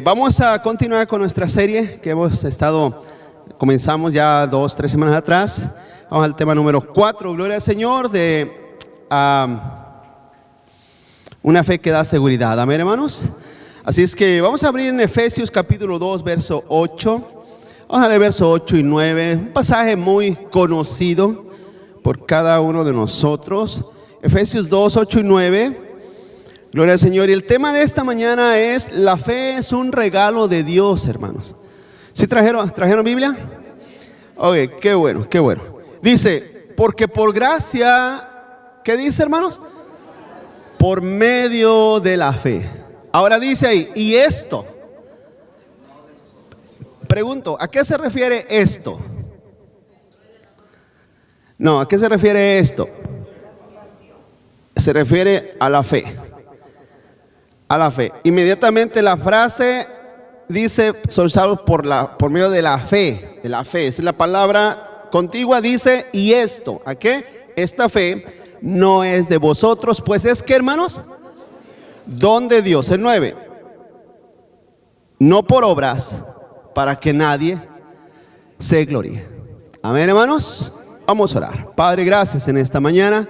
Vamos a continuar con nuestra serie que comenzamos ya 2-3 semanas atrás. Vamos al tema número 4, gloria al Señor, de una fe que da seguridad. Amén, hermanos. Así es que vamos a abrir en Efesios capítulo 2, verso 8. Vamos a leer verso 8 y 9, un pasaje muy conocido por cada uno de nosotros. Efesios 2, 8 y 9. Gloria al Señor. Y el tema de esta mañana es: la fe es un regalo de Dios, hermanos. ¿Sí trajeron Biblia? Oye, qué bueno, qué bueno. Dice, porque por gracia, ¿qué dice, hermanos? Por medio de la fe. Ahora dice ahí, y esto. Pregunto, ¿a qué se refiere esto? No, ¿a qué se refiere esto? Se refiere a la fe. A la fe. Inmediatamente la frase dice: son salvos por medio de la fe. De la fe. Es la palabra contigua, dice: y esto. ¿A qué? Esta fe no es de vosotros, pues es que, hermanos, don de Dios. El 9. No por obras, para que nadie se gloríe. Amén, hermanos. Vamos a orar. Padre, gracias en esta mañana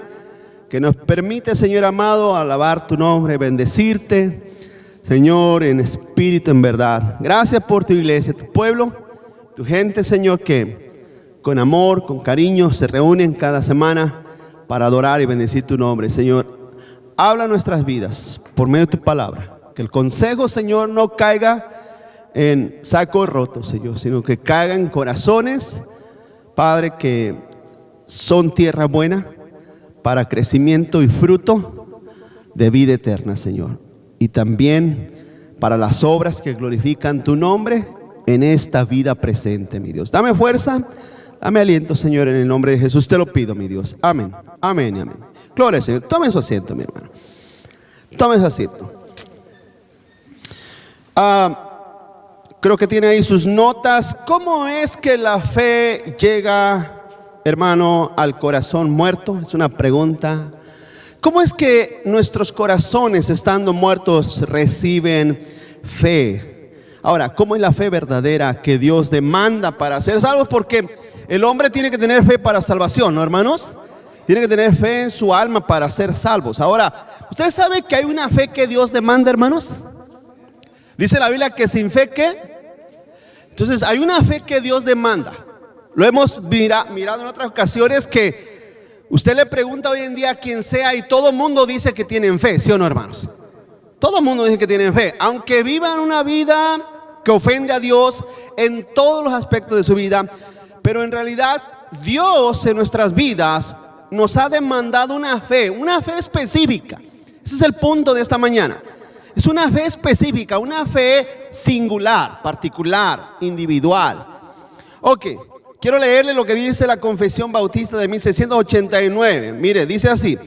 que nos permite, Señor amado, alabar tu nombre, bendecirte, Señor, en espíritu, en verdad. Gracias por tu iglesia, tu pueblo, tu gente, Señor, que con amor, con cariño se reúnen cada semana para adorar y bendecir tu nombre. Señor, habla nuestras vidas por medio de tu palabra. Que el consejo, Señor, no caiga en saco roto, Señor, sino que caiga en corazones, Padre, que son tierra buena para crecimiento y fruto de vida eterna, Señor. Y también para las obras que glorifican tu nombre en esta vida presente, mi Dios. Dame fuerza, dame aliento, Señor, en el nombre de Jesús te lo pido, mi Dios. Amén, amén y amén. Gloria al Señor. Tome su asiento, mi hermano. Tome su asiento. Creo que tiene ahí sus notas. ¿Cómo es que la fe llega, hermano, al corazón muerto? Es una pregunta. ¿Cómo es que nuestros corazones, estando muertos, reciben fe? Ahora, ¿cómo es la fe verdadera que Dios demanda para ser salvos? Porque el hombre tiene que tener fe para salvación, ¿no, hermanos? Tiene que tener fe en su alma para ser salvos. Ahora, ¿ustedes saben que hay una fe que Dios demanda, hermanos? Dice la Biblia que sin fe, ¿qué? Entonces hay una fe que Dios demanda. Lo hemos mirado en otras ocasiones, que usted le pregunta hoy en día a quien sea y todo el mundo dice que tienen fe, ¿sí o no, hermanos? Todo el mundo dice que tienen fe, aunque vivan una vida que ofende a Dios en todos los aspectos de su vida. Pero en realidad Dios en nuestras vidas nos ha demandado una fe específica. Ese es el punto de esta mañana. Es una fe específica, una fe singular, particular, individual. Ok, quiero leerle lo que dice la Confesión Bautista de 1689. Mire, dice así: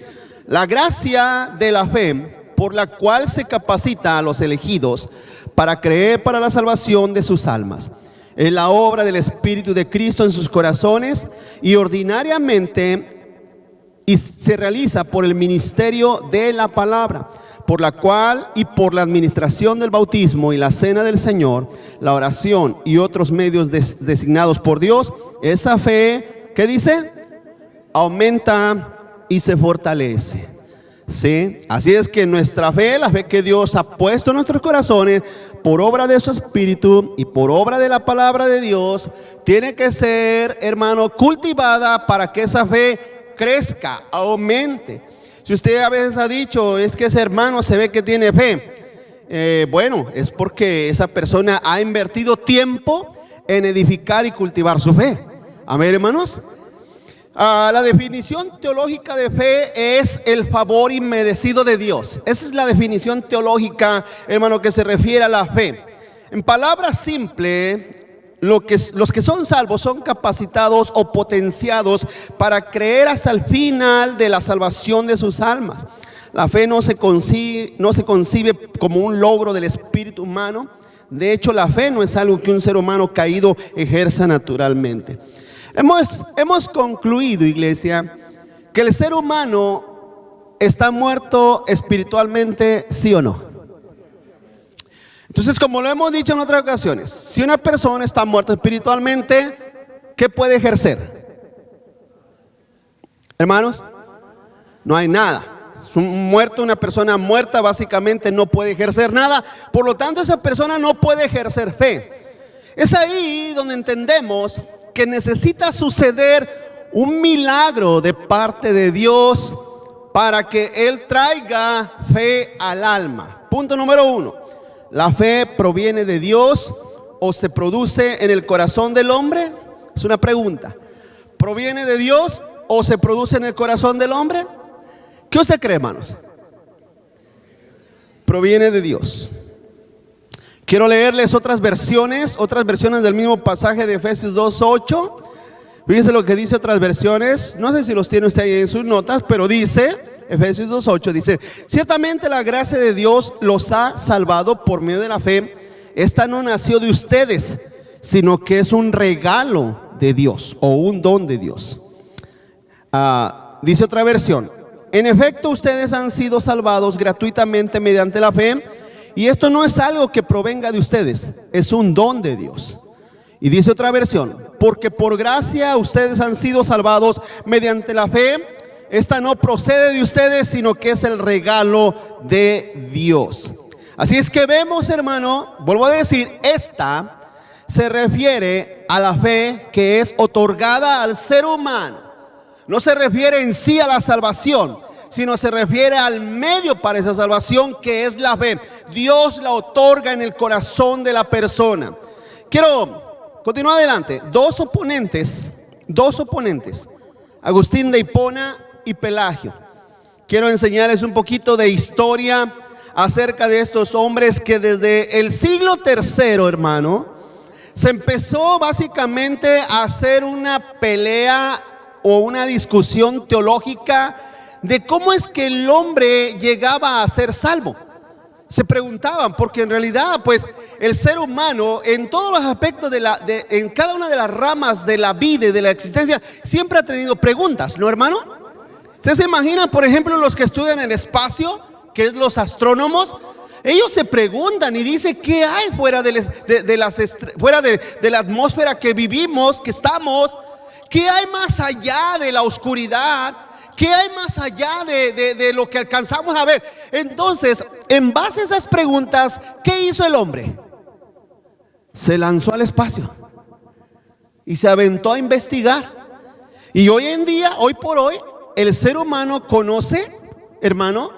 la gracia de la fe por la cual se capacita a los elegidos para creer para la salvación de sus almas es la obra del Espíritu de Cristo en sus corazones y ordinariamente se realiza por el ministerio de la palabra, por la cual y por la administración del bautismo y la cena del Señor, la oración y otros medios designados por Dios. Esa fe, ¿qué dice? Aumenta y se fortalece. ¿Sí? Así es que nuestra fe, la fe que Dios ha puesto en nuestros corazones por obra de su Espíritu y por obra de la palabra de Dios, tiene que ser, hermano, cultivada para que esa fe crezca, aumente. Si usted a veces ha dicho: es que ese hermano se ve que tiene fe, bueno, es porque esa persona ha invertido tiempo en edificar y cultivar su fe. Amén, hermanos. La definición teológica de fe es el favor inmerecido de Dios. Esa es la definición teológica, hermano, que se refiere a la fe. En palabras simples, los que son salvos son capacitados o potenciados para creer hasta el final de la salvación de sus almas. La fe no se concibe como un logro del espíritu humano. De hecho, la fe no es algo que un ser humano caído ejerza naturalmente. Hemos concluido, iglesia, que el ser humano está muerto espiritualmente, ¿sí o no? Entonces, como lo hemos dicho en otras ocasiones, si una persona está muerta espiritualmente, ¿qué puede ejercer? Hermanos, no hay nada. Una persona muerta básicamente no puede ejercer nada. Por lo tanto, esa persona no puede ejercer fe. Es ahí donde entendemos que necesita suceder un milagro de parte de Dios para que Él traiga fe al alma. Punto número 1. ¿La fe proviene de Dios o se produce en el corazón del hombre? Es una pregunta. ¿Proviene de Dios o se produce en el corazón del hombre? ¿Qué usted cree, hermanos? Proviene de Dios. Quiero leerles otras versiones del mismo pasaje de Efesios 2:8. Fíjense lo que dice otras versiones. No sé si los tiene usted ahí en sus notas, pero dice, Efesios 2:8, dice: ciertamente la gracia de Dios los ha salvado por medio de la fe. Esta no nació de ustedes, sino que es un regalo de Dios o un don de Dios. Dice otra versión: en efecto, ustedes han sido salvados gratuitamente mediante la fe, y esto no es algo que provenga de ustedes, es un don de Dios. Y dice otra versión: porque por gracia ustedes han sido salvados mediante la fe. Esta no procede de ustedes, sino que es el regalo de Dios. Así es que vemos, hermano, vuelvo a decir, esta se refiere a la fe que es otorgada al ser humano. No se refiere en sí a la salvación, sino se refiere al medio para esa salvación, que es la fe. Dios la otorga en el corazón de la persona. Quiero continuar adelante. Dos oponentes, Agustín de Hipona y Pelagio. Quiero enseñarles un poquito de historia acerca de estos hombres que desde el siglo III, hermano, se empezó básicamente a hacer una pelea o una discusión teológica de cómo es que el hombre llegaba a ser salvo. Se preguntaban, porque en realidad pues el ser humano en todos los aspectos en cada una de las ramas de la vida y de la existencia siempre ha tenido preguntas, ¿no, hermano? ¿Ustedes se imaginan, por ejemplo, los que estudian el espacio, que es los astrónomos? Ellos se preguntan y dicen: ¿qué hay fuera de la atmósfera que vivimos, que estamos? ¿Qué hay más allá de la oscuridad? ¿Qué hay más allá de lo que alcanzamos a ver? Entonces, en base a esas preguntas, ¿qué hizo el hombre? Se lanzó al espacio y se aventó a investigar. Y hoy en día, hoy por hoy, el ser humano conoce, hermano,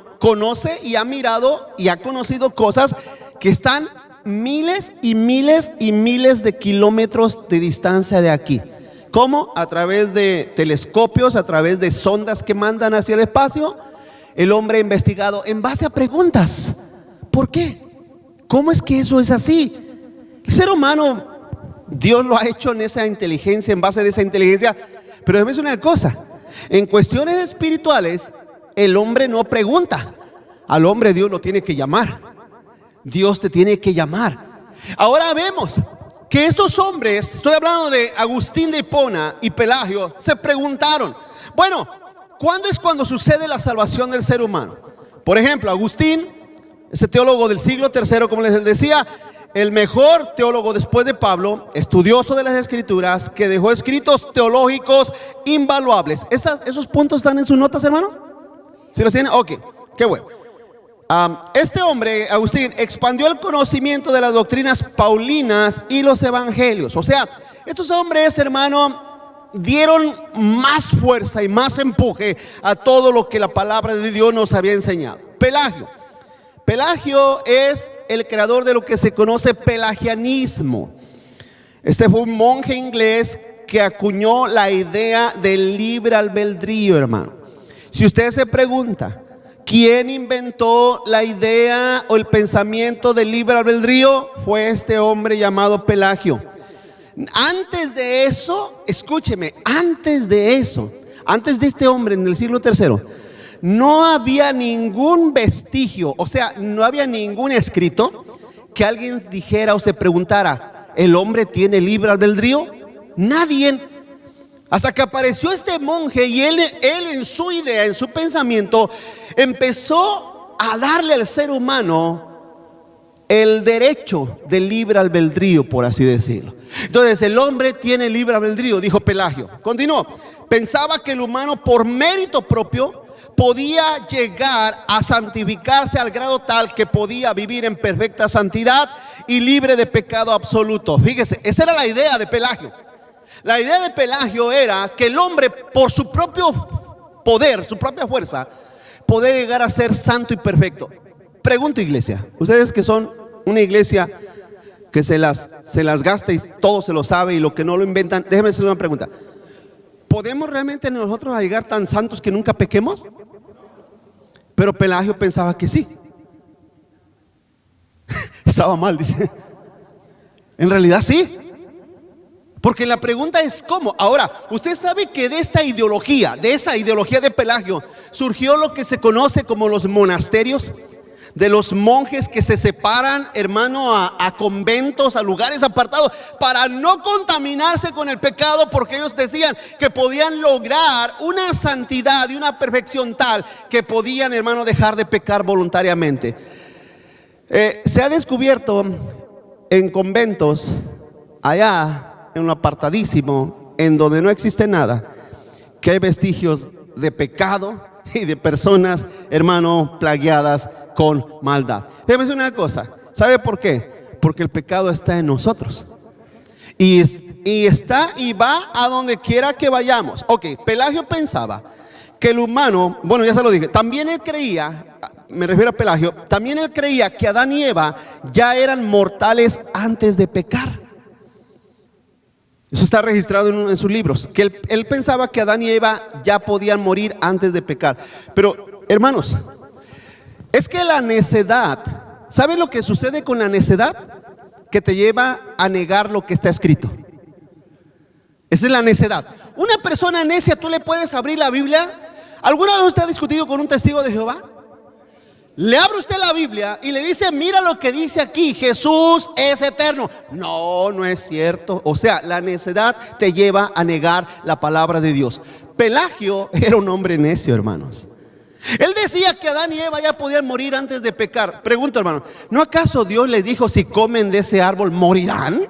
y ha mirado y ha conocido cosas que están miles y miles y miles de kilómetros de distancia de aquí. ¿Cómo? A través de telescopios, a través de sondas que mandan hacia el espacio. El hombre ha investigado en base a preguntas. ¿Por qué? ¿Cómo es que eso es así? El ser humano, Dios lo ha hecho en esa inteligencia, en base de esa inteligencia. Pero déjame decir una cosa: en cuestiones espirituales, el hombre no pregunta. Al hombre Dios lo tiene que llamar. Dios te tiene que llamar. Ahora vemos que estos hombres, estoy hablando de Agustín de Hipona y Pelagio, se preguntaron: bueno, ¿cuándo es cuando sucede la salvación del ser humano? Por ejemplo, Agustín, ese teólogo del siglo III, como les decía, el mejor teólogo después de Pablo, estudioso de las Escrituras, que dejó escritos teológicos invaluables. ¿Esos puntos están en sus notas, hermanos? ¿Sí los tienen? Ok, qué bueno. Este hombre, Agustín, expandió el conocimiento de las doctrinas paulinas y los evangelios. O sea, estos hombres, hermano, dieron más fuerza y más empuje a todo lo que la palabra de Dios nos había enseñado. Pelagio es el creador de lo que se conoce pelagianismo. Este fue un monje inglés que acuñó la idea del libre albedrío, hermano. Si usted se pregunta, ¿quién inventó la idea o el pensamiento del libre albedrío? Fue este hombre llamado Pelagio. Antes de eso, escúcheme, antes de este hombre en el siglo III, no había ningún vestigio, o sea, no había ningún escrito que alguien dijera o se preguntara: ¿el hombre tiene libre albedrío? Nadie. Hasta que apareció este monje y él en su idea, en su pensamiento, empezó a darle al ser humano el derecho de libre albedrío, por así decirlo. Entonces el hombre tiene libre albedrío, dijo Pelagio. Continuó, pensaba que el humano por mérito propio podía llegar a santificarse al grado tal que podía vivir en perfecta santidad y libre de pecado absoluto. Fíjese, esa era la idea de Pelagio. La idea de Pelagio era que el hombre por su propio poder, su propia fuerza, podía llegar a ser santo y perfecto. Pregunto, iglesia, ustedes que son una iglesia que se las gasta y todo se lo sabe y lo que no lo inventan, déjenme hacer una pregunta. ¿Podemos realmente nosotros llegar tan santos que nunca pequemos? Pero Pelagio pensaba que sí. Estaba mal, dice. En realidad sí. Porque la pregunta es ¿cómo? Ahora, usted sabe que de esa ideología de Pelagio, surgió lo que se conoce como los monasterios, de los monjes que se separan, hermano, a conventos, a lugares apartados, para no contaminarse con el pecado, porque ellos decían que podían lograr una santidad y una perfección tal que podían, hermano, dejar de pecar voluntariamente. Se ha descubierto en conventos, allá en un apartadísimo, en donde no existe nada, que hay vestigios de pecado y de personas, hermano, plagueadas con maldad. Déjeme decir una cosa, ¿sabe por qué? Porque el pecado está en nosotros y está y va a donde quiera que vayamos. Ok, Pelagio pensaba que el humano, bueno, ya se lo dije, también él creía, me refiero a Pelagio, también él creía que Adán y Eva ya eran mortales antes de pecar. Eso está registrado en sus libros, que él pensaba que Adán y Eva ya podían morir antes de pecar. Pero, hermanos, es que la necedad, ¿saben lo que sucede con la necedad? Que te lleva a negar lo que está escrito. Esa es la necedad. Una persona necia, tú le puedes abrir la Biblia. ¿Alguna vez usted ha discutido con un testigo de Jehová? Le abre usted la Biblia y le dice, mira lo que dice aquí, Jesús es eterno. No, no es cierto. O sea, la necedad te lleva a negar la palabra de Dios. Pelagio era un hombre necio, hermanos. Él decía que Adán y Eva ya podían morir antes de pecar. Pregunto, hermano, ¿no acaso Dios les dijo si comen de ese árbol morirán?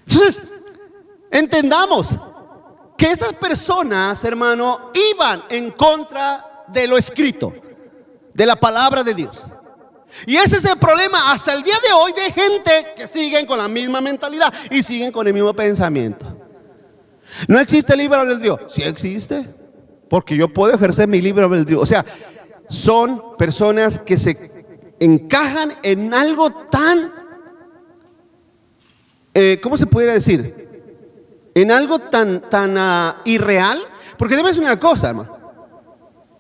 Entonces, entendamos que estas personas, hermano, iban en contra de lo escrito, de la palabra de Dios. Y ese es el problema hasta el día de hoy de gente que siguen con la misma mentalidad y siguen con el mismo pensamiento. ¿No existe libre albedrío? Sí existe, porque yo puedo ejercer mi libre albedrío. O sea, son personas que se encajan en algo tan, ¿cómo se pudiera decir? En algo tan irreal. Porque debe ser una cosa, hermano.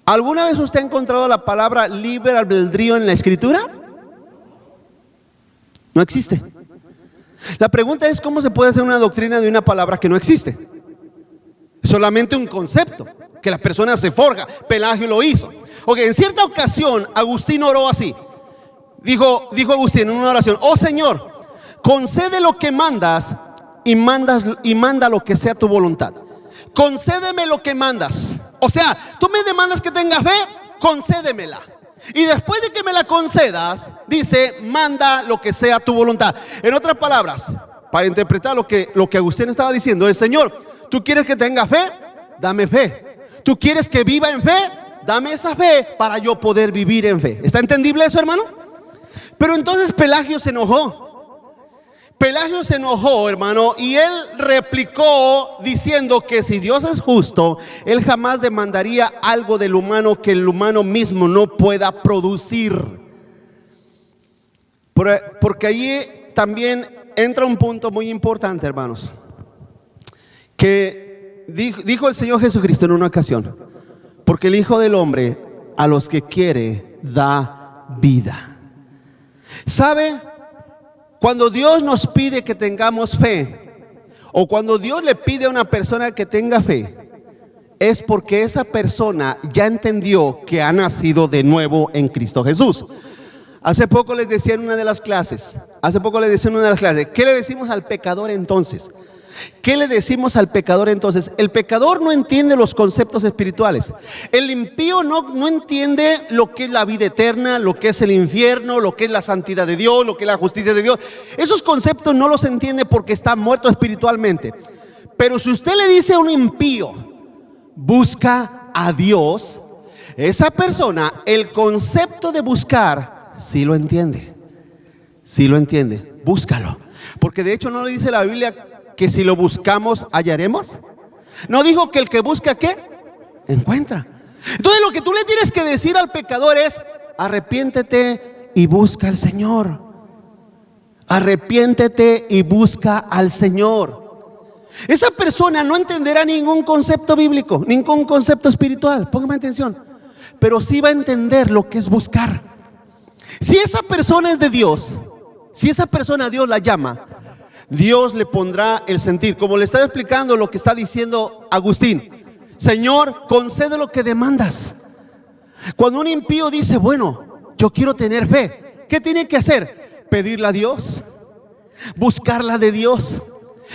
¿Alguna vez usted ha encontrado la palabra libre albedrío en la escritura? No existe. La pregunta es ¿cómo se puede hacer una doctrina de una palabra que no existe? Es solamente un concepto que la persona se forja. Pelagio lo hizo. Ok, en cierta ocasión Agustín oró así. Dijo Agustín en una oración: oh Señor, concede lo que mandas y manda lo que sea tu voluntad. Concédeme lo que mandas. O sea, tú me demandas que tenga fe, concédemela. Y después de que me la concedas, dice, manda lo que sea tu voluntad. En otras palabras, para interpretar lo que Agustín estaba diciendo, el Señor, ¿tú quieres que tenga fe? Dame fe. ¿Tú quieres que viva en fe? Dame esa fe para yo poder vivir en fe. ¿Está entendible eso, hermano? Pero entonces Pelagio se enojó. Pelagio se enojó, hermano, y él replicó diciendo que si Dios es justo, él jamás demandaría algo del humano que el humano mismo no pueda producir. Porque allí también entra un punto muy importante, hermanos, que dijo el Señor Jesucristo en una ocasión: porque el Hijo del Hombre a los que quiere da vida. ¿Sabe? Cuando Dios nos pide que tengamos fe, o cuando Dios le pide a una persona que tenga fe, es porque esa persona ya entendió que ha nacido de nuevo en Cristo Jesús. Hace poco les decía en una de las clases, ¿qué le decimos al pecador entonces? ¿Qué le decimos al pecador entonces? El pecador no entiende los conceptos espirituales. El impío no entiende lo que es la vida eterna, lo que es el infierno, lo que es la santidad de Dios, lo que es la justicia de Dios. Esos conceptos no los entiende porque está muerto espiritualmente. Pero si usted le dice a un impío, busca a Dios, esa persona, el concepto de buscar, sí lo entiende. Sí lo entiende. Búscalo. Porque de hecho no le dice la Biblia que si lo buscamos hallaremos. No dijo que el que busca, ¿qué? Encuentra. Entonces lo que tú le tienes que decir al pecador es: arrepiéntete y busca al Señor. Arrepiéntete y busca al Señor. Esa persona no entenderá ningún concepto bíblico, ningún concepto espiritual, póngame atención, pero sí va a entender lo que es buscar. Si esa persona es de Dios, si esa persona Dios la llama, Dios le pondrá el sentir, como le estaba explicando lo que está diciendo Agustín. Señor, concede lo que demandas. Cuando un impío dice, bueno, yo quiero tener fe, ¿qué tiene que hacer? Pedirla a Dios, buscarla de Dios.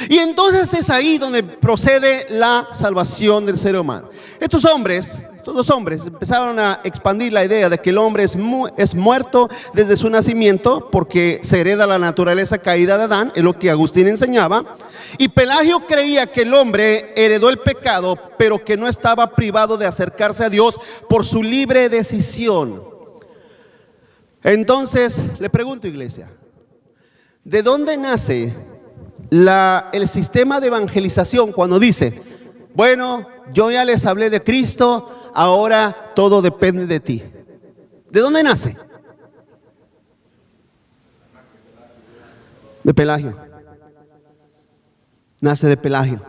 Y entonces es ahí donde procede la salvación del ser humano. Estos dos hombres empezaron a expandir la idea de que el hombre es muerto desde su nacimiento porque se hereda la naturaleza caída de Adán, es lo que Agustín enseñaba. Y Pelagio creía que el hombre heredó el pecado, pero que no estaba privado de acercarse a Dios por su libre decisión. Entonces, le pregunto, iglesia, ¿de dónde nace el sistema de evangelización cuando dice, bueno, yo ya les hablé de Cristo, ahora todo depende de ti? ¿De dónde nace? De Pelagio. Nace de Pelagio.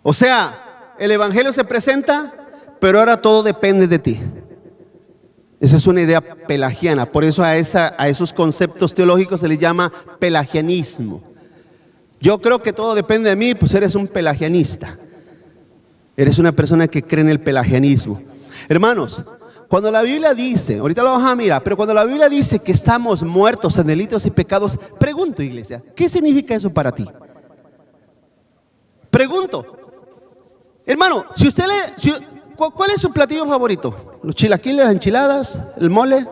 O sea, el evangelio se presenta, pero ahora todo depende de ti. Esa es una idea pelagiana. Por eso a esos conceptos teológicos se les llama pelagianismo. Yo creo que todo depende de mí, pues eres un pelagianista. Eres una persona que cree en el pelagianismo. Hermanos, cuando la Biblia dice, ahorita lo vamos a mirar, pero cuando la Biblia dice que estamos muertos en delitos y pecados, pregunto, iglesia, ¿qué significa eso para ti? Pregunto. Hermano, ¿cuál es su platillo favorito? ¿Los chilaquiles, las enchiladas, el mole?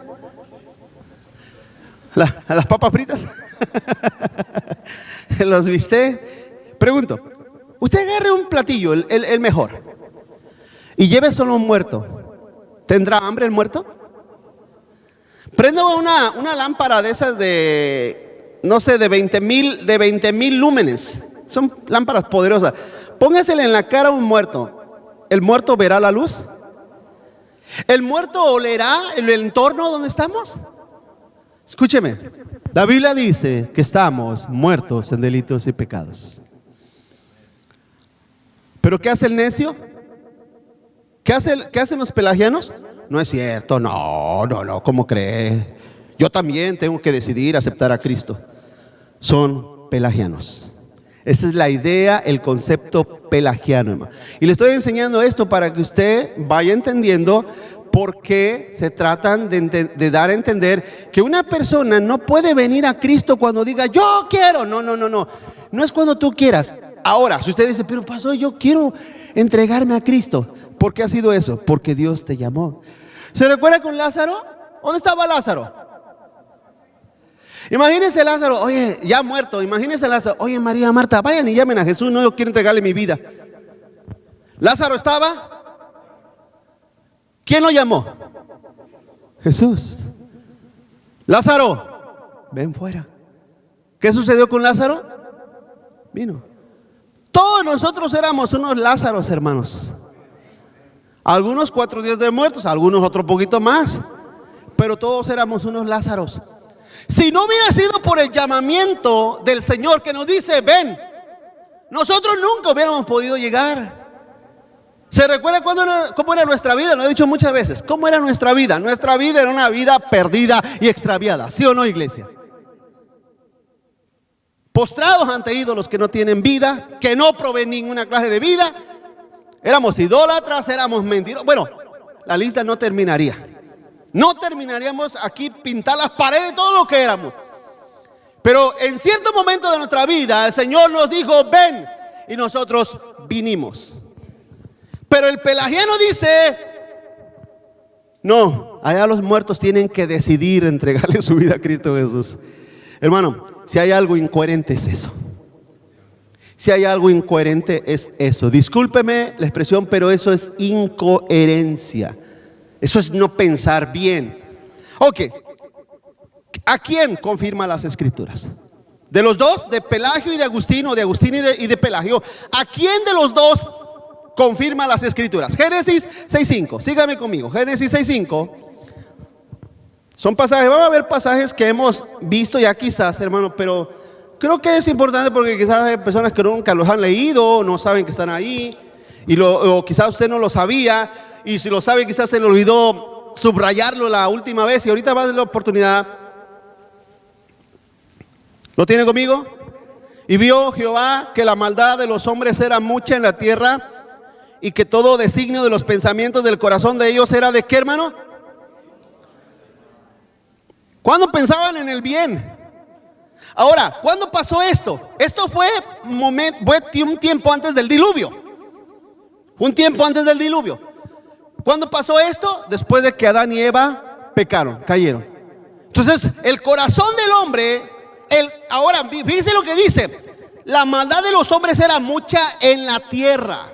¿Las papas fritas? ¿Los viste? Pregunto. Usted agarre un platillo, el mejor, y lleve solo un muerto. ¿Tendrá hambre el muerto? Prenda una lámpara de esas de, no sé, de 20,000 lúmenes. Son lámparas poderosas. Póngasele en la cara a un muerto. ¿El muerto verá la luz? ¿El muerto olerá el entorno donde estamos? Escúcheme, la Biblia dice que estamos muertos en delitos y pecados. ¿Pero qué hace el necio? ¿Qué hacen los pelagianos? No es cierto, no, ¿cómo cree? Yo también tengo que decidir aceptar a Cristo. Son pelagianos. Esa es la idea, el concepto pelagiano, hermano. Y le estoy enseñando esto para que usted vaya entendiendo por qué se tratan de dar a entender que una persona no puede venir a Cristo cuando diga, yo quiero. No. No es cuando tú quieras. Ahora, si usted dice, pero pastor, yo quiero entregarme a Cristo. ¿Por qué ha sido eso? Porque Dios te llamó. ¿Se recuerda con Lázaro? ¿Dónde estaba Lázaro? Imagínese Lázaro, oye, ya muerto. Imagínese Lázaro, oye, María, Marta, vayan y llamen a Jesús. No, yo quiero entregarle mi vida. Lázaro estaba. ¿Quién lo llamó? Jesús. Lázaro, ven fuera. ¿Qué sucedió con Lázaro? Vino. Todos nosotros éramos unos Lázaros, hermanos. Algunos 4 días de muertos, algunos otro poquito más, pero todos éramos unos Lázaros. Si no hubiera sido por el llamamiento del Señor que nos dice, ven, nosotros nunca hubiéramos podido llegar. ¿Se recuerda cómo era nuestra vida? Lo he dicho muchas veces. ¿Cómo era nuestra vida? Nuestra vida era una vida perdida y extraviada, ¿sí o no, iglesia? Postrados ante ídolos que no tienen vida, que no proveen ninguna clase de vida. Éramos idólatras, éramos mentirosos. Bueno, la lista no terminaría. No terminaríamos aquí pintar las paredes de todo lo que éramos. Pero en cierto momento de nuestra vida el Señor nos dijo, ven, y nosotros vinimos. Pero el pelagiano dice, no, allá los muertos tienen que decidir entregarle su vida a Cristo Jesús. Hermano, si hay algo incoherente es eso. Si hay algo incoherente es eso. Discúlpeme la expresión, pero eso es incoherencia. Eso es no pensar bien. Ok, ¿a quién confirma las Escrituras? De los dos, de Pelagio y de Agustino, de Agustín y de Pelagio, ¿a quién de los dos confirma las Escrituras? Génesis 6.5, sígame conmigo, Génesis 6.5. Son pasajes, vamos a ver pasajes que hemos visto ya quizás, hermano, pero creo que es importante porque quizás hay personas que nunca los han leído, no saben que están ahí, o quizás usted no lo sabía, y si lo sabe quizás se le olvidó subrayarlo la última vez, y ahorita va a tener la oportunidad. ¿Lo tiene conmigo? Y vio Jehová que la maldad de los hombres era mucha en la tierra, y que todo designio de los pensamientos del corazón de ellos era ¿de qué, hermano? ¿Cuándo pensaban en el bien? Ahora, ¿cuándo pasó esto? Esto fue un tiempo antes del diluvio. Un tiempo antes del diluvio. ¿Cuándo pasó esto? Después de que Adán y Eva pecaron, cayeron. Entonces, el corazón del hombre, ahora, fíjense lo que dice: la maldad de los hombres era mucha en la tierra.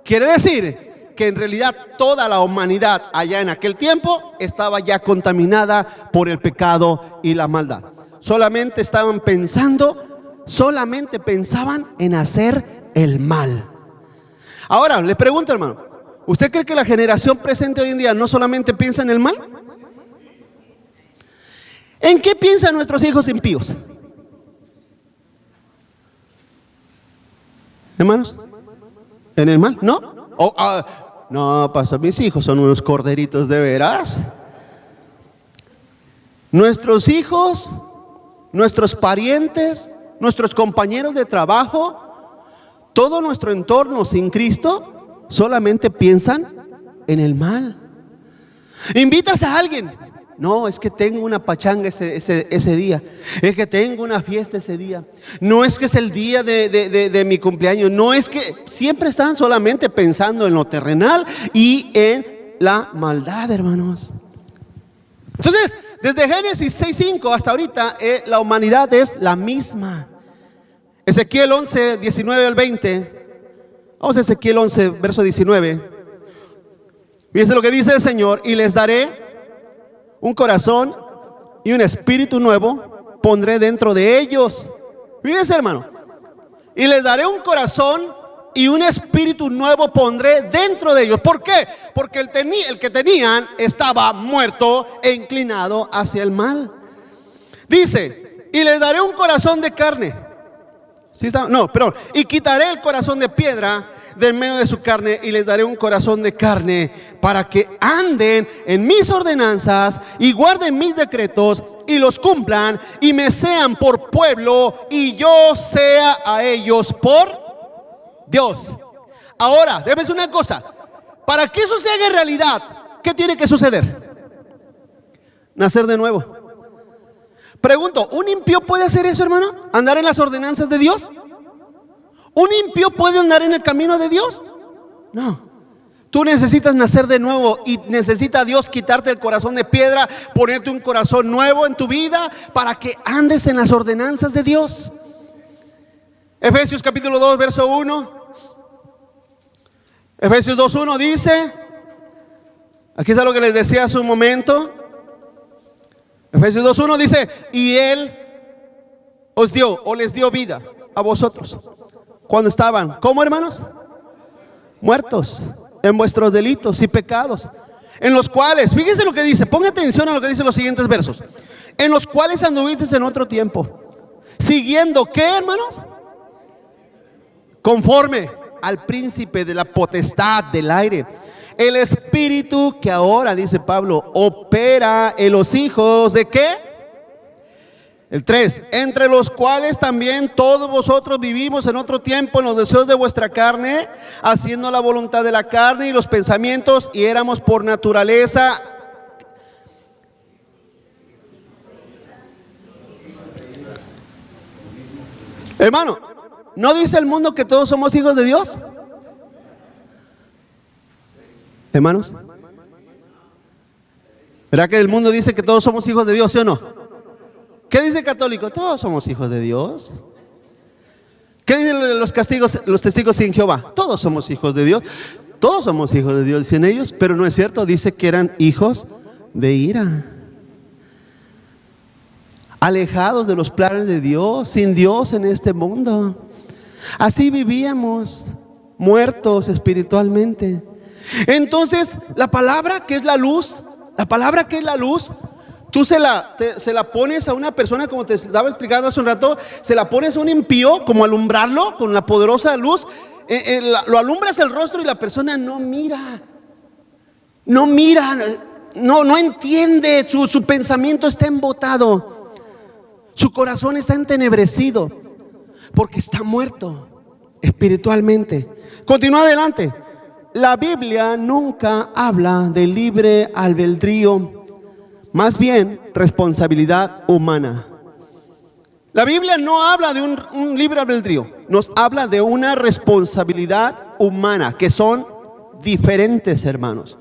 Quiere decir que en realidad toda la humanidad allá en aquel tiempo estaba ya contaminada por el pecado y la maldad. Solamente pensaban en hacer el mal. Ahora, le pregunto, hermano, ¿usted cree que la generación presente hoy en día no solamente piensa en el mal? ¿En qué piensan nuestros hijos impíos? Hermanos, ¿en el mal? ¿No? No, pastor, mis hijos son unos corderitos de veras. Nuestros hijos, nuestros parientes, nuestros compañeros de trabajo, todo nuestro entorno sin Cristo solamente piensan en el mal. Invitas a alguien, no, es que tengo una pachanga ese día, es que tengo una fiesta ese día, no es que es el día de mi cumpleaños, no es que, siempre están solamente pensando en lo terrenal y en la maldad, hermanos. Entonces, desde Génesis 6.5 hasta ahorita, la humanidad es la misma. Ezequiel 11, 19 al 20. Vamos a Ezequiel 11, verso 19. Fíjense lo que dice el Señor: y les daré un corazón y un espíritu nuevo pondré dentro de ellos. Fíjense, hermano. Y les daré un corazón y un espíritu nuevo pondré dentro de ellos. ¿Por qué? Porque el que tenían estaba muerto e inclinado hacia el mal. Dice: y les daré un corazón de carne. ¿Sí está? No, perdón. Y quitaré el corazón de piedra del medio de su carne y les daré un corazón de carne, para que anden en mis ordenanzas y guarden mis decretos y los cumplan, y me sean por pueblo y yo sea a ellos por Dios. Ahora, déjame decir una cosa: para que eso se haga realidad, ¿qué tiene que suceder? Nacer de nuevo. Pregunto, ¿un impío puede hacer eso, hermano? ¿Andar en las ordenanzas de Dios? ¿Un impío puede andar en el camino de Dios? No. Tú necesitas nacer de nuevo, y necesita Dios quitarte el corazón de piedra, ponerte un corazón nuevo en tu vida para que andes en las ordenanzas de Dios. Efesios capítulo 2, verso 1. Efesios 2:1 dice, aquí está lo que les decía hace un momento. Efesios 2:1 dice: y Él os dio o les dio vida a vosotros cuando estaban, ¿cómo, hermanos? Muertos en vuestros delitos y pecados, en los cuales, fíjense lo que dice, ponga atención a lo que dicen los siguientes versos: en los cuales anduvisteis en otro tiempo, siguiendo, ¿qué, hermanos? Conforme al príncipe de la potestad del aire, el espíritu que ahora, dice Pablo, opera en los hijos de ¿qué? El 3, entre los cuales también todos vosotros vivimos en otro tiempo en los deseos de vuestra carne, haciendo la voluntad de la carne y los pensamientos, y éramos por naturaleza Hermano, ¿no dice el mundo que todos somos hijos de Dios? Hermanos, ¿verdad que el mundo dice que todos somos hijos de Dios, sí o no? ¿Qué dice el católico? Todos somos hijos de Dios. ¿Qué dicen los testigos sin Jehová? Todos somos hijos de Dios. Todos somos hijos de Dios, dicen ellos, pero no es cierto, dice que eran hijos de ira. Alejados de los planes de Dios, sin Dios en este mundo. Así vivíamos, muertos espiritualmente. Entonces, la palabra que es la luz, tú se la pones a una persona, como te estaba explicando hace un rato, se la pones a un impío, como alumbrarlo con la poderosa luz, lo alumbras el rostro y la persona no mira, no entiende, su pensamiento está embotado, su corazón está entenebrecido, porque está muerto espiritualmente. Continúa adelante. La Biblia nunca habla de libre albedrío, más bien responsabilidad humana. La Biblia no habla de un libre albedrío, nos habla de una responsabilidad humana, que son diferentes, hermanos.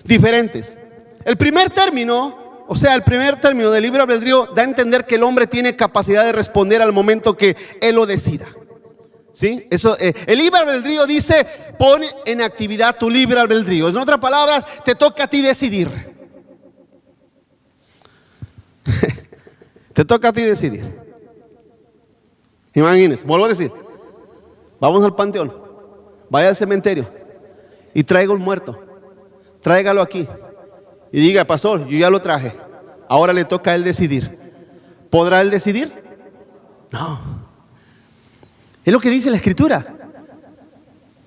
Diferentes. El primer término del libre albedrío da a entender que el hombre tiene capacidad de responder al momento que él lo decida. ¿Sí? Eso, el libre albedrío dice, pone en actividad tu libre albedrío. En otras palabras, te toca a ti decidir. Te toca a ti decidir. Imagínense, vuelvo a decir, vamos al panteón, vaya al cementerio y traiga un muerto, tráigalo aquí y diga, pastor, yo ya lo traje, ahora le toca a él decidir. ¿Podrá él decidir? No. Es lo que dice la Escritura.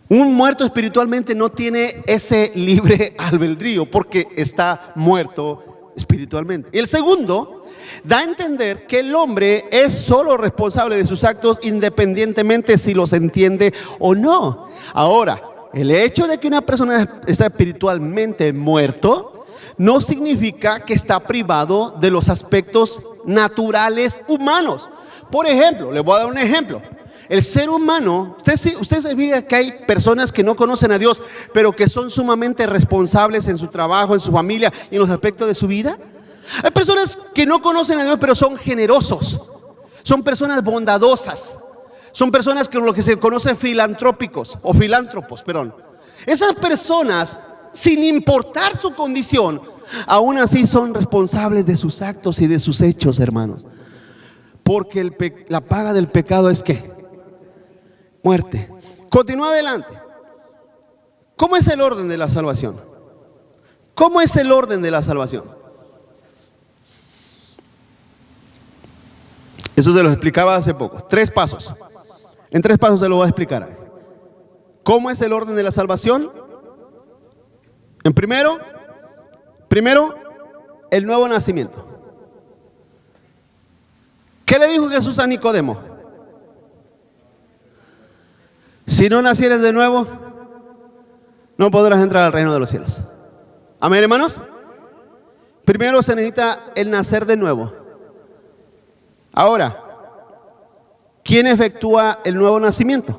Un muerto espiritualmente no tiene ese libre albedrío porque está muerto espiritualmente. Y el segundo da a entender que el hombre es solo responsable de sus actos independientemente si los entiende o no. Ahora, el hecho de que una persona está espiritualmente muerto no significa que está privado de los aspectos naturales humanos. Por ejemplo, le voy a dar un ejemplo. El ser humano, usted se fija que hay personas que no conocen a Dios, pero que son sumamente responsables en su trabajo, en su familia y en los aspectos de su vida. Hay personas que no conocen a Dios, pero son generosos, son personas bondadosas, son personas que lo que se conoce filántropos. Esas personas, sin importar su condición, aún así son responsables de sus actos y de sus hechos, hermanos. Porque la paga del pecado es ¿qué? Muerte. Continúa adelante. ¿Cómo es el orden de la salvación? ¿Cómo es el orden de la salvación? Eso se lo explicaba hace poco. 3 pasos. En 3 pasos se lo voy a explicar. ¿Cómo es el orden de la salvación? En primero, el nuevo nacimiento. ¿Qué le dijo Jesús a Nicodemo? Si no nacieres de nuevo, no podrás entrar al reino de los cielos. Amén, hermanos. Primero se necesita el nacer de nuevo. Ahora, ¿quién efectúa el nuevo nacimiento?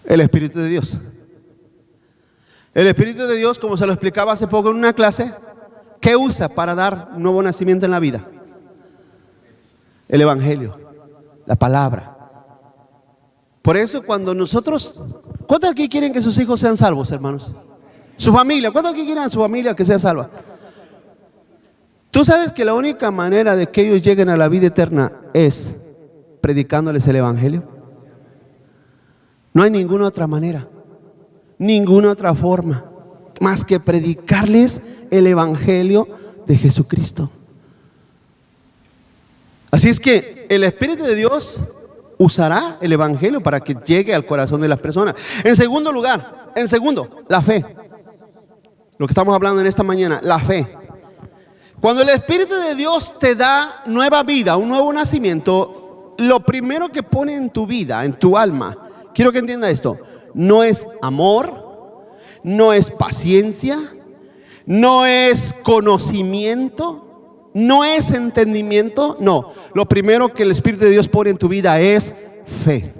El Espíritu de Dios. El Espíritu de Dios, como se lo explicaba hace poco en una clase, ¿qué usa para dar nuevo nacimiento en la vida? El Evangelio, la palabra. Por eso cuando nosotros, ¿cuántos aquí quieren que sus hijos sean salvos, hermanos? Su familia, ¿cuántos aquí quieren a su familia que sea salva? Tú sabes que la única manera de que ellos lleguen a la vida eterna es predicándoles el Evangelio. No hay ninguna otra manera, ninguna otra forma, más que predicarles el Evangelio de Jesucristo. Así es que el Espíritu de Dios usará el Evangelio para que llegue al corazón de las personas. En segundo, la fe. Lo que estamos hablando en esta mañana, la fe. Cuando el Espíritu de Dios te da nueva vida, un nuevo nacimiento, lo primero que pone en tu vida, en tu alma, quiero que entienda esto, no es amor, no es paciencia, no es conocimiento, no es entendimiento, no. Lo primero que el Espíritu de Dios pone en tu vida es fe.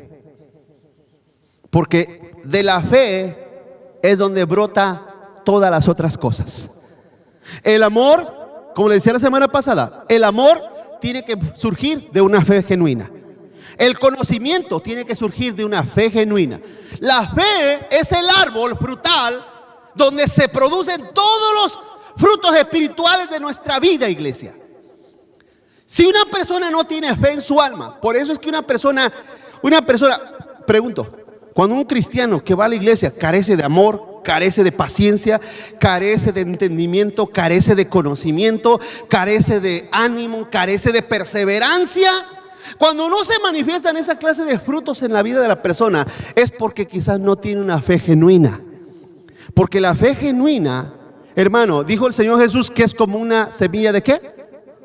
Porque de la fe es donde brota todas las otras cosas. El amor, como le decía la semana pasada, el amor tiene que surgir de una fe genuina. El conocimiento tiene que surgir de una fe genuina. La fe es el árbol frutal donde se producen todos los frutos espirituales de nuestra vida, iglesia. Si una persona no tiene fe en su alma, por eso es que una persona, pregunto, cuando un cristiano que va a la iglesia carece de amor, carece de paciencia, carece de entendimiento, carece de conocimiento, carece de ánimo, carece de perseverancia, cuando no se manifiestan esa clase de frutos en la vida de la persona, es porque quizás no tiene una fe genuina. Porque la fe genuina, hermano, dijo el Señor Jesús que es como una semilla ¿de qué?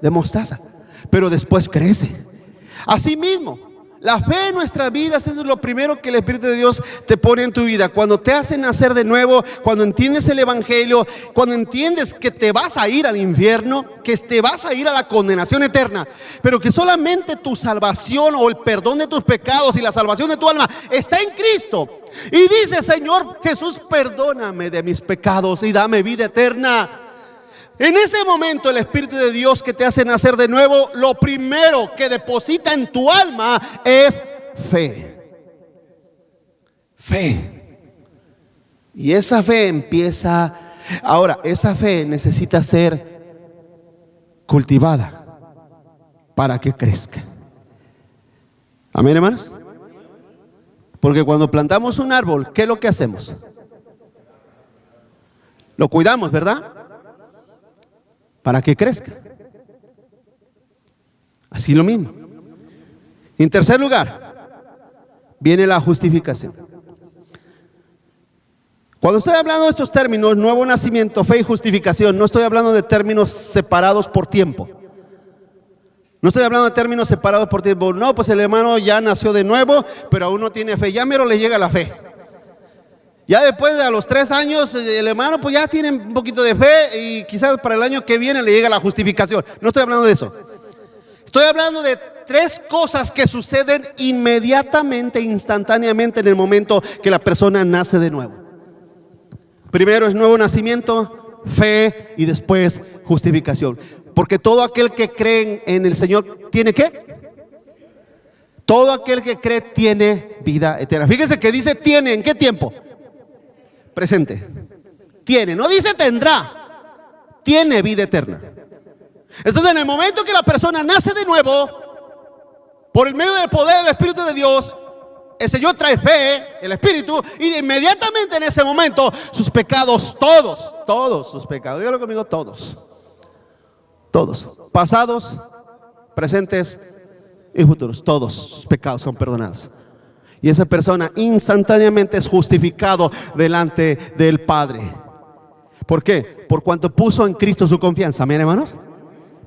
De mostaza, pero después crece. Asimismo, la fe en nuestras vidas es lo primero que el Espíritu de Dios te pone en tu vida. Cuando te hace nacer de nuevo, cuando entiendes el Evangelio, cuando entiendes que te vas a ir al infierno, que te vas a ir a la condenación eterna, pero que solamente tu salvación o el perdón de tus pecados y la salvación de tu alma está en Cristo. Y dice: Señor Jesús, perdóname de mis pecados y dame vida eterna. En ese momento el Espíritu de Dios que te hace nacer de nuevo, lo primero que deposita en tu alma es fe. Fe. Y esa fe empieza. Ahora, esa fe necesita ser cultivada para que crezca. Amén, hermanos. Porque cuando plantamos un árbol, ¿qué es lo que hacemos? Lo cuidamos, ¿verdad? Para que crezca. Así lo mismo. En tercer lugar, viene la justificación. Cuando estoy hablando de estos términos, nuevo nacimiento, fe y justificación, no estoy hablando de términos separados por tiempo. No estoy hablando de términos separados por tiempo. No, pues el hermano ya nació de nuevo, pero aún no tiene fe. Ya mero le llega la fe. Ya después de a los 3 años, el hermano pues ya tiene un poquito de fe y quizás para el año que viene le llega la justificación. No estoy hablando de eso. Estoy hablando de 3 cosas que suceden inmediatamente, instantáneamente en el momento que la persona nace de nuevo. Primero es nuevo nacimiento, fe y después justificación. Porque todo aquel que cree en el Señor tiene ¿qué? Todo aquel que cree tiene vida eterna. Fíjense que dice tiene, ¿en qué tiempo? Presente. Tiene, no dice tendrá, tiene vida eterna. Entonces en el momento que la persona nace de nuevo, por el medio del poder del Espíritu de Dios, el Señor trae fe, el Espíritu, y inmediatamente en ese momento sus pecados, todos sus pecados, dígalo conmigo, todos, pasados, presentes y futuros, todos sus pecados son perdonados. Y esa persona instantáneamente es justificado delante del Padre. ¿Por qué? Por cuanto puso en Cristo su confianza. Amén, hermanos.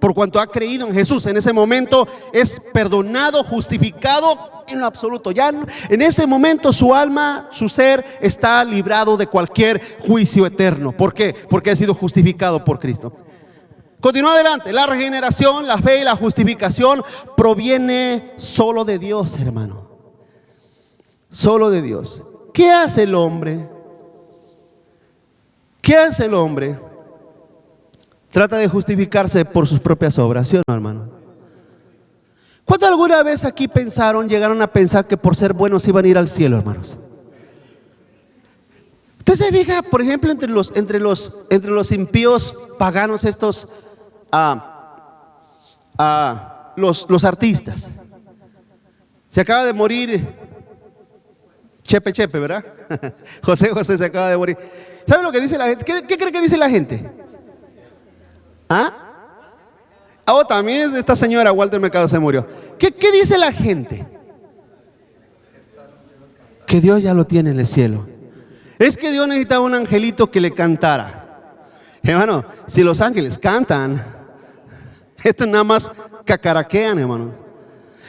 Por cuanto ha creído en Jesús, en ese momento es perdonado, justificado en lo absoluto. Ya en ese momento su alma, su ser está librado de cualquier juicio eterno. ¿Por qué? Porque ha sido justificado por Cristo. Continúa adelante. La regeneración, la fe y la justificación proviene solo de Dios, hermano. Solo de Dios. ¿Qué hace el hombre? ¿Qué hace el hombre? Trata de justificarse por sus propias obras, ¿sí o no, hermano? ¿Cuántos alguna vez aquí llegaron a pensar que por ser buenos iban a ir al cielo, hermanos? Usted se fija, por ejemplo, entre los impíos paganos estos, los artistas. Se acaba de morir Chepe, ¿verdad? José se acaba de morir. ¿Sabe lo que dice la gente? ¿Qué cree que dice la gente? ¿Ah? Oh, también esta señora Walter Mercado se murió. ¿Qué dice la gente? Que Dios ya lo tiene en el cielo. Es que Dios necesitaba un angelito que le cantara. Hermano, si los ángeles cantan, esto nada más cacaraquean, hermano.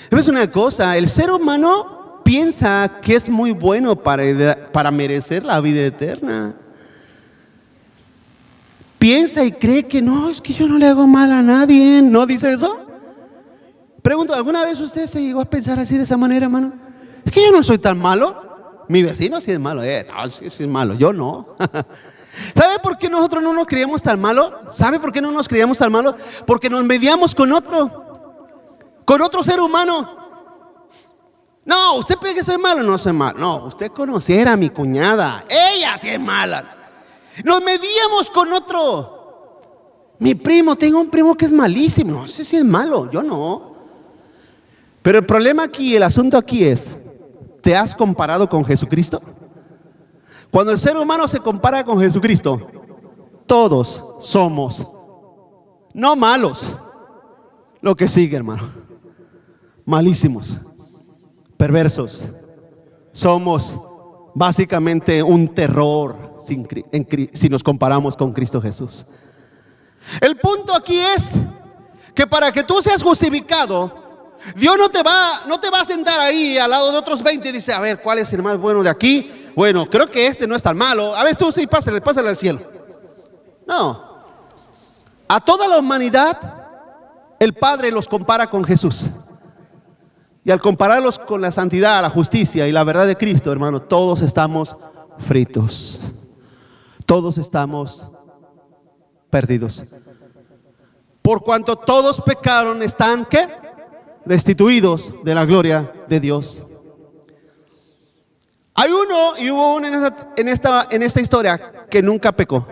Es una cosa, el ser humano piensa que es muy bueno para merecer la vida eterna. piensa y cree que no, es que yo no le hago mal a nadie. ¿No dice eso? Pregunto, ¿alguna vez usted se llegó a pensar así de esa manera, hermano? Es que yo no soy tan malo. Mi vecino sí es malo. No, sí es malo, yo no. ¿Sabe por qué nosotros no nos creíamos tan malos? ¿Sabe por qué no nos creíamos tan malos? Porque nos mediamos con otro ser humano. No, usted cree que soy malo. No soy malo. No, usted conociera a mi cuñada, ella sí es mala. Nos medíamos con otro. Mi primo, tengo un primo que es malísimo. No sé si es malo, yo no. Pero el problema aquí, el asunto aquí es, ¿te has comparado con Jesucristo? Cuando el ser humano se compara con Jesucristo, todos somos no malos. Lo que sigue, hermano, malísimos, perversos. Somos básicamente un terror si nos comparamos con Cristo Jesús. El punto aquí es que para que tú seas justificado, Dios no te va a sentar ahí al lado de otros 20 y dice, a ver, ¿cuál es el más bueno de aquí? Bueno, creo que este no es tan malo. A ver, tú sí, pásale al cielo. No. A toda la humanidad, el Padre los compara con Jesús. Y al compararlos con la santidad, la justicia y la verdad de Cristo, hermano, todos estamos fritos. Todos estamos perdidos. Por cuanto todos pecaron, están, ¿qué? Destituidos de la gloria de Dios. Hay uno y hubo uno en esta historia que nunca pecó,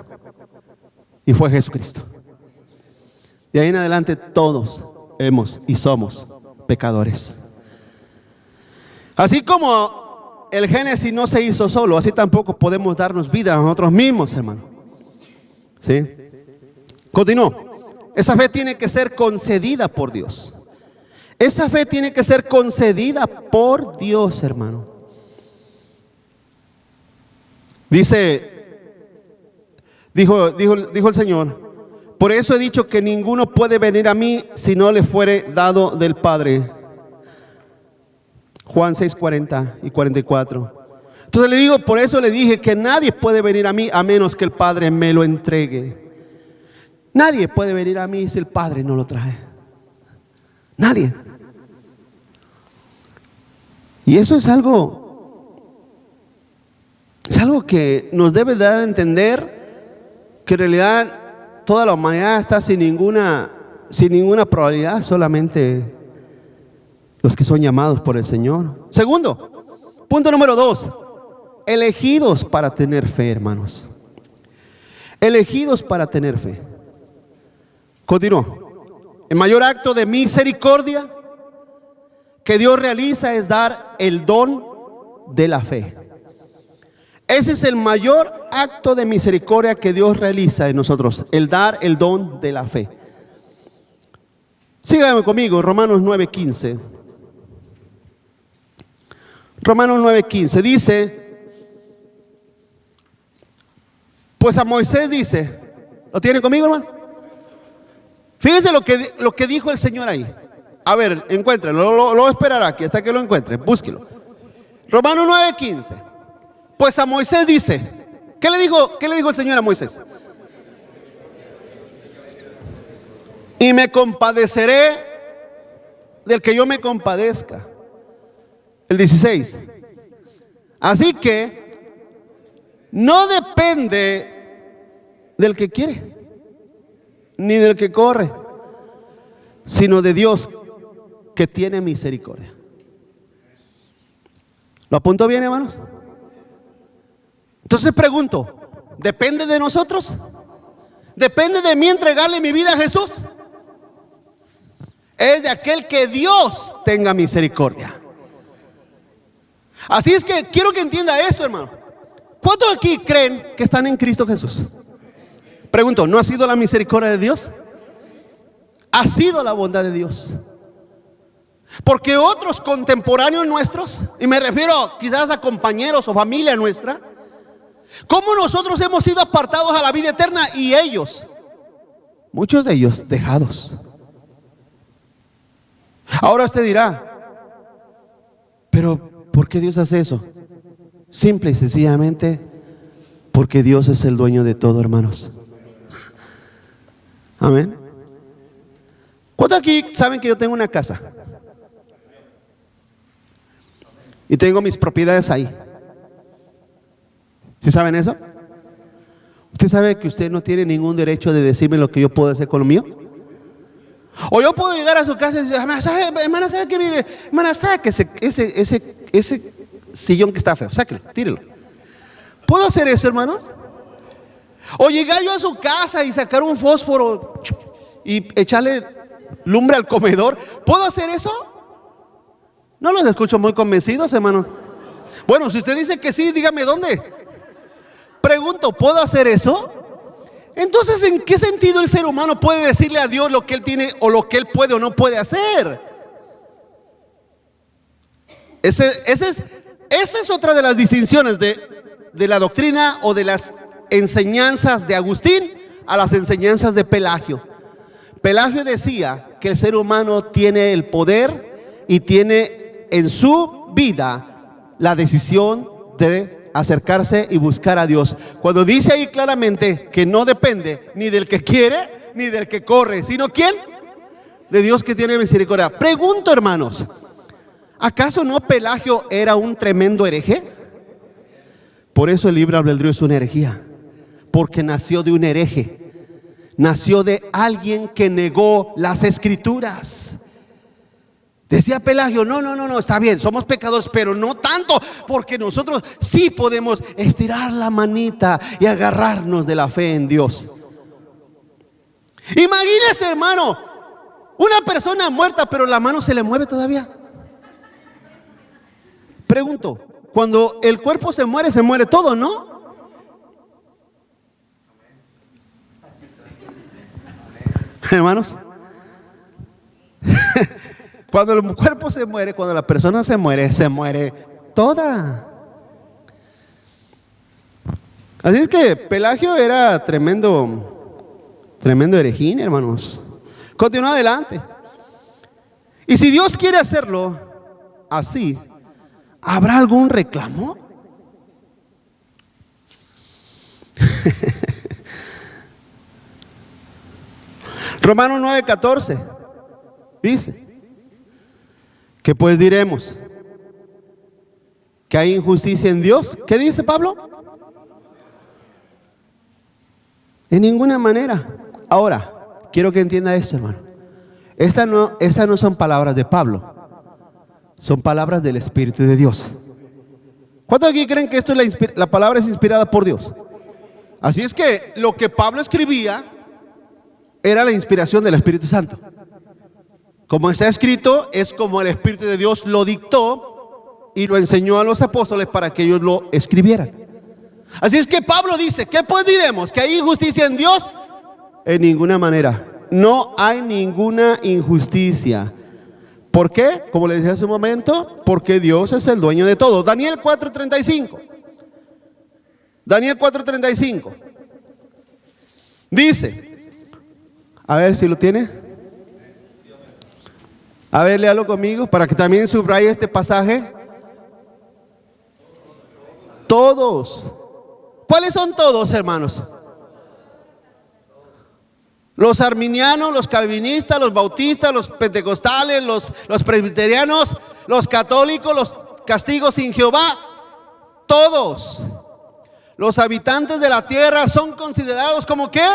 y fue Jesucristo. De ahí en adelante todos hemos y somos pecadores. Así como el Génesis no se hizo solo, así tampoco podemos darnos vida a nosotros mismos, hermano. ¿Sí? Continúo. Esa fe tiene que ser concedida por Dios. Esa fe tiene que ser concedida por Dios, hermano. Dijo el Señor, por eso he dicho que ninguno puede venir a mí si no le fuere dado del Padre. Juan 6, 40 y 44. Entonces por eso le dije que nadie puede venir a mí a menos que el Padre me lo entregue. Nadie puede venir a mí si el Padre no lo trae. Nadie. Y eso es algo que nos debe dar a entender que en realidad toda la humanidad está sin ninguna probabilidad, solamente los que son llamados por el Señor. Segundo, punto número 2, elegidos para tener fe, hermanos. Elegidos para tener fe. Continúo. El mayor acto de misericordia que Dios realiza es dar el don de la fe. Ese es el mayor acto de misericordia que Dios realiza en nosotros, el dar el don de la fe. Síganme conmigo, Romanos 9:15. Romanos 9:15 dice, pues a Moisés dice, ¿lo tiene conmigo, hermano? Fíjense lo que dijo el Señor ahí. A ver, encuéntrenlo, lo esperará aquí hasta que lo encuentre, búsquelo. Romanos 9:15. Pues a Moisés dice, ¿qué le dijo el Señor a Moisés? Y me compadeceré del que yo me compadezca. El 16. Así que no depende del que quiere, ni del que corre, sino de Dios que tiene misericordia. ¿Lo apuntó bien, hermanos? Entonces pregunto, ¿depende de nosotros? ¿Depende de mí entregarle mi vida a Jesús? Es de aquel que Dios tenga misericordia. Así es que quiero que entienda esto, hermano. ¿Cuántos aquí creen que están en Cristo Jesús? Pregunto, ¿no ha sido la misericordia de Dios? Ha sido la bondad de Dios. Porque otros contemporáneos nuestros, y me refiero quizás a compañeros o familia nuestra, ¿cómo nosotros hemos sido apartados a la vida eterna y ellos, muchos de ellos, dejados? Ahora usted dirá, pero ¿por qué Dios hace eso? Simple y sencillamente porque Dios es el dueño de todo, hermanos. Amén. ¿Cuántos aquí saben que yo tengo una casa? Y tengo mis propiedades ahí. ¿Sí saben eso? ¿Usted sabe que usted no tiene ningún derecho de decirme lo que yo puedo hacer con lo mío? O yo puedo llegar a su casa y decir, hermana, ¿sabe qué? Mire, hermana, saque ese sillón que está feo, sáquelo, tírelo. ¿Puedo hacer eso, hermanos? O llegar yo a su casa y sacar un fósforo y echarle lumbre al comedor. ¿Puedo hacer eso? No los escucho muy convencidos, hermanos. Bueno, si usted dice que sí, dígame dónde. Pregunto, ¿puedo hacer eso? Entonces, ¿en qué sentido el ser humano puede decirle a Dios lo que él tiene o lo que él puede o no puede hacer? Esa es otra de las distinciones de la doctrina o de las enseñanzas de Agustín a las enseñanzas de Pelagio. Pelagio decía que el ser humano tiene el poder y tiene en su vida la decisión de acercarse y buscar a Dios. Cuando dice ahí claramente que no depende ni del que quiere ni del que corre, sino ¿quién? De Dios que tiene misericordia. Pregunto, hermanos, ¿acaso no Pelagio era un tremendo hereje? Por eso el libre albedrío es una herejía, porque nació de un hereje, nació de alguien que negó las escrituras. Decía Pelagio, no, está bien, somos pecadores, pero no tanto, porque nosotros sí podemos estirar la manita y agarrarnos de la fe en Dios. Imagínese, hermano, una persona muerta, pero la mano se le mueve todavía. Pregunto, cuando el cuerpo se muere todo, ¿no? Hermanos, cuando el cuerpo se muere, cuando la persona se muere toda. Así es que Pelagio era tremendo herejín, hermanos. Continúa adelante. Y si Dios quiere hacerlo así, ¿habrá algún reclamo? Romanos 9:14 dice: ¿qué pues diremos? ¿Que hay injusticia en Dios? ¿Qué dice Pablo? En ninguna manera. Ahora, quiero que entienda esto, hermano. Estas no son palabras de Pablo, son palabras del Espíritu de Dios. ¿Cuántos aquí creen que esto es la palabra es inspirada por Dios? Así es que lo que Pablo escribía era la inspiración del Espíritu Santo. Como está escrito, es como el Espíritu de Dios lo dictó y lo enseñó a los apóstoles para que ellos lo escribieran. Así es que Pablo dice, ¿qué pues diremos? ¿Que hay injusticia en Dios? En ninguna manera. No hay ninguna injusticia. ¿Por qué? Como les decía hace un momento, porque Dios es el dueño de todo. Daniel 4:35. Daniel 4:35. Dice, a ver si lo tiene. A ver, léalo conmigo para que también subraye este pasaje. Todos. ¿Cuáles son todos, hermanos? Los arminianos, los calvinistas, los bautistas, los pentecostales, los presbiterianos, los católicos, los testigos sin Jehová. Todos los habitantes de la tierra son considerados como ¿qué?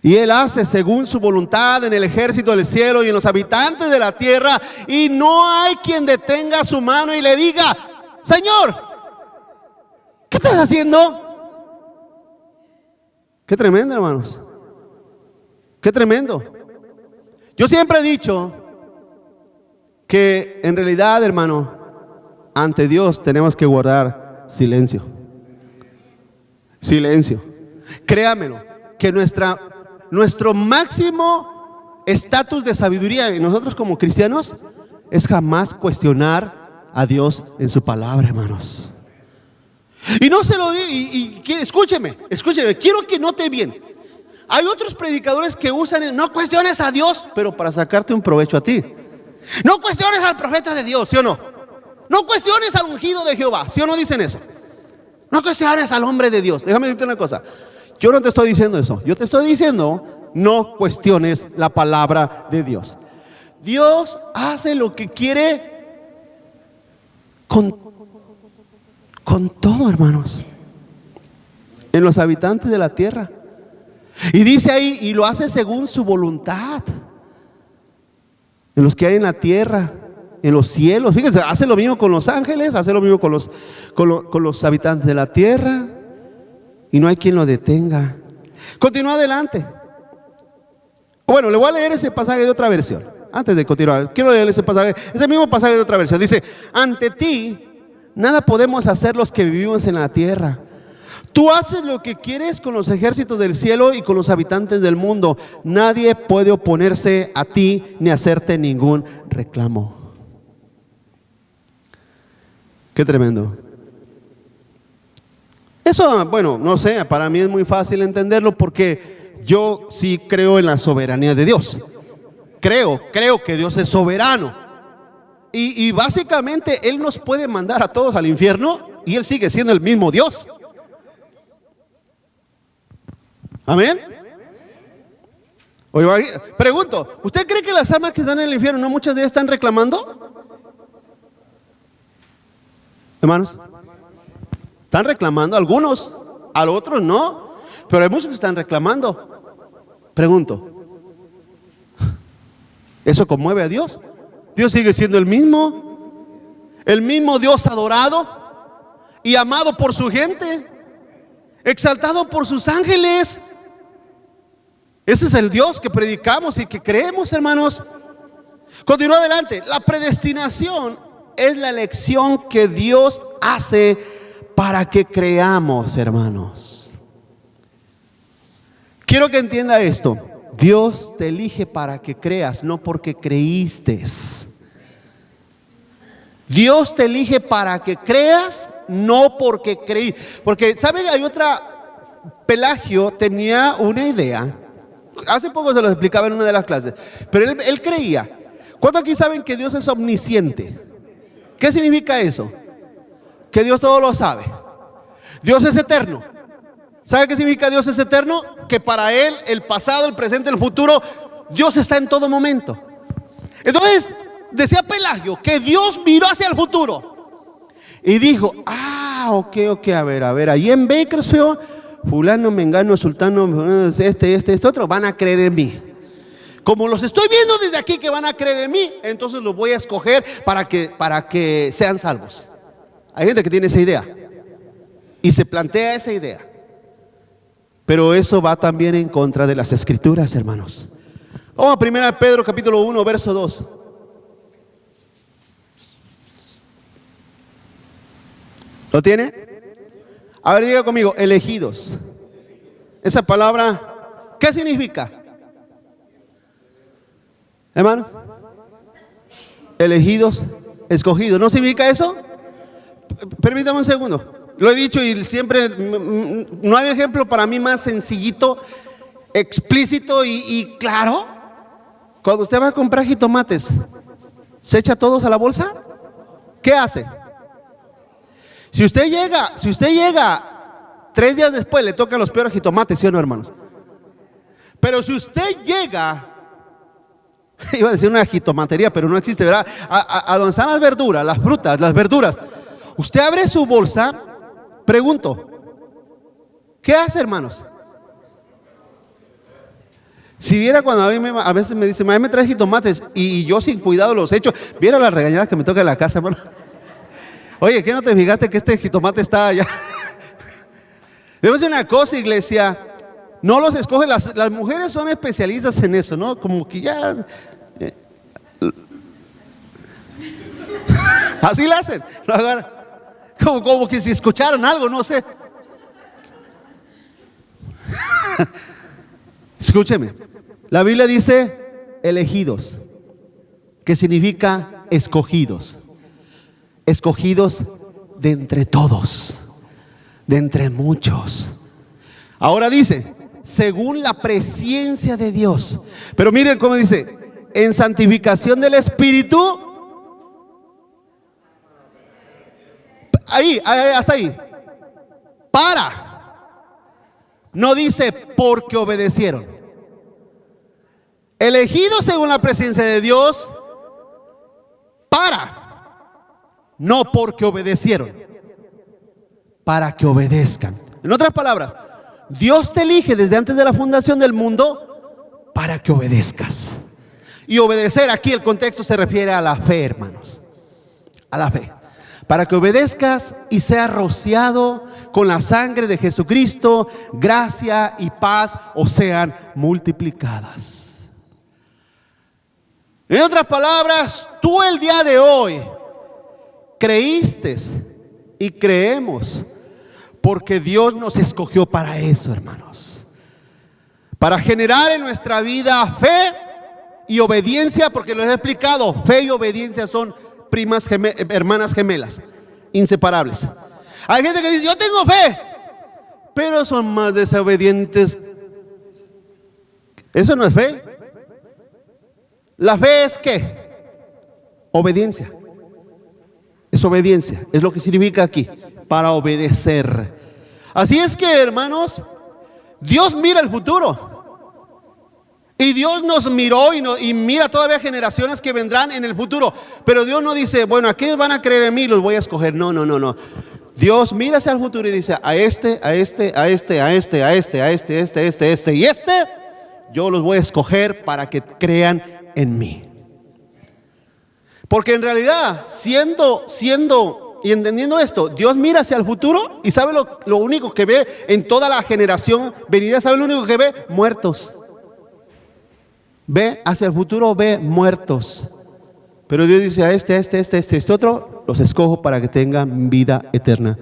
Y Él hace según su voluntad en el ejército del cielo y en los habitantes de la tierra, y no hay quien detenga su mano y le diga: Señor, ¿qué estás haciendo? Qué tremendo, hermanos. Qué tremendo. Yo siempre he dicho que en realidad, hermano, ante Dios tenemos que guardar silencio. Silencio. Créamelo, que nuestro máximo estatus de sabiduría en nosotros como cristianos es jamás cuestionar a Dios en su palabra, hermanos. Y no se lo digo, escúcheme, quiero que note bien. Hay otros predicadores que usan no cuestiones a Dios, pero para sacarte un provecho a ti. No cuestiones al profeta de Dios, ¿sí o no? No cuestiones al ungido de Jehová, ¿sí o no dicen eso? No cuestiones al hombre de Dios. Déjame decirte una cosa. Yo no te estoy diciendo eso. Yo te estoy diciendo, no cuestiones la palabra de Dios. Dios hace lo que quiere con todo, hermanos, en los habitantes de la tierra. Y dice ahí, y lo hace según su voluntad, en los que hay en la tierra, en los cielos. Fíjense, hace lo mismo con los ángeles, hace lo mismo con los habitantes de la tierra, y no hay quien lo detenga. Continúa adelante. Bueno, le voy a leer ese pasaje de otra versión. Antes de continuar, quiero leer ese pasaje, ese mismo pasaje de otra versión. Dice: ante ti nada podemos hacer los que vivimos en la tierra. Tú haces lo que quieres con los ejércitos del cielo y con los habitantes del mundo. Nadie puede oponerse a ti ni hacerte ningún reclamo. Qué tremendo. Eso, bueno, no sé, para mí es muy fácil entenderlo porque yo sí creo en la soberanía de Dios. Creo que Dios es soberano. Y básicamente Él nos puede mandar a todos al infierno y Él sigue siendo el mismo Dios. Amén. Oye, pregunto, ¿usted cree que las almas que están en el infierno, no muchas de ellas están reclamando? Hermanos, están reclamando, algunos, a los otros no, pero hay muchos que están reclamando. Pregunto, ¿eso conmueve a Dios? Dios sigue siendo el mismo Dios adorado y amado por su gente, exaltado por sus ángeles. Ese es el Dios que predicamos y que creemos, hermanos. Continúa adelante. La predestinación es la elección que Dios hace para que creamos, hermanos. Quiero que entienda esto. Dios te elige para que creas, no porque creíste. Dios te elige para que creas, no porque creí. Porque, ¿saben? Hay Pelagio tenía una idea. Hace poco se lo explicaba en una de las clases. Pero él creía. ¿Cuántos aquí saben que Dios es omnisciente? ¿Qué significa eso? Que Dios todo lo sabe. Dios es eterno. ¿Sabe qué significa Dios es eterno? Que para Él el pasado, el presente, el futuro, Dios está en todo momento. Entonces decía Pelagio que Dios miró hacia el futuro y dijo: ok, a ver, ahí en Bakersfield, fulano, mengano, sultano, este otro, van a creer en mí. Como los estoy viendo desde aquí que van a creer en mí, entonces los voy a escoger para que sean salvos. Hay gente que tiene esa idea y se plantea esa idea. Pero eso va también en contra de las Escrituras, hermanos. Vamos a 1 Pedro capítulo 1, verso 2. ¿Lo tiene? A ver, diga conmigo, elegidos. Esa palabra, ¿qué significa? Hermanos, elegidos, escogidos. ¿No significa eso? Permítame un segundo. Lo he dicho y siempre, no hay ejemplo para mí más sencillito, explícito y claro. Cuando usted va a comprar jitomates, ¿se echa todos a la bolsa? ¿Qué hace? Si usted llega 3 días después, le tocan los peores jitomates, ¿sí o no, hermanos? Pero si usted llega, iba a decir una jitomatería, pero no existe, ¿verdad? A donde están las verduras, las frutas, las verduras. Usted abre su bolsa. Pregunto, ¿qué hace, hermanos? Si viera cuando a veces me dice: me traes jitomates, y yo sin cuidado los echo, viera las regañadas que me toca en la casa, hermano. Oye, ¿qué no te fijaste que este jitomate está allá? Debo decir una cosa, iglesia, no los escoge, las mujeres son especialistas en eso, ¿no? Como que ya así la hacen. Como que si escucharon algo, no sé. Escúcheme. La Biblia dice elegidos, que significa escogidos. Escogidos de entre todos, de entre muchos. Ahora dice, según la presencia de Dios. Pero miren cómo dice, en santificación del Espíritu. Ahí, hasta ahí. No dice porque obedecieron. Elegidos según la presencia de Dios no porque obedecieron, para que obedezcan. En otras palabras, Dios te elige desde antes de la fundación del mundo para que obedezcas. Y obedecer, aquí el contexto se refiere a la fe, hermanos, a la fe. Para que obedezcas y seas rociado con la sangre de Jesucristo, gracia y paz os sean multiplicadas. En otras palabras, tú el día de hoy creíste y creemos porque Dios nos escogió para eso, hermanos. Para generar en nuestra vida fe y obediencia, porque lo he explicado, fe y obediencia son hermanas gemelas, inseparables. Hay gente que dice, yo tengo fe, pero son más desobedientes. Eso no es fe. La fe es ¿qué? Obediencia. Es obediencia, es lo que significa aquí, para obedecer. Así es que, hermanos, Dios mira el futuro. Y Dios nos miró y mira todavía generaciones que vendrán en el futuro. Pero Dios no dice, bueno, aquellos van a creer en mí, los voy a escoger. No. Dios mira hacia el futuro y dice, a este, y yo los voy a escoger para que crean en mí. Porque en realidad, siendo y entendiendo esto, Dios mira hacia el futuro y sabe lo único que ve en toda la generación venidera, sabe lo único que ve, muertos. Ve hacia el futuro, ve muertos. Pero Dios dice a este otro, los escojo para que tengan vida eterna.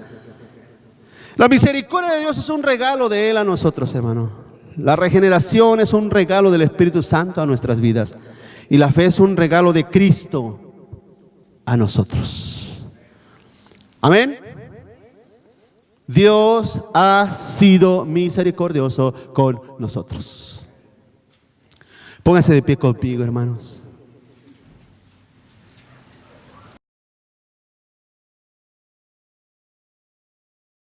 La misericordia de Dios es un regalo de Él a nosotros, hermano. La regeneración es un regalo del Espíritu Santo a nuestras vidas. Y la fe es un regalo de Cristo a nosotros. Amén. Dios ha sido misericordioso con nosotros. Pónganse de pie conmigo, hermanos.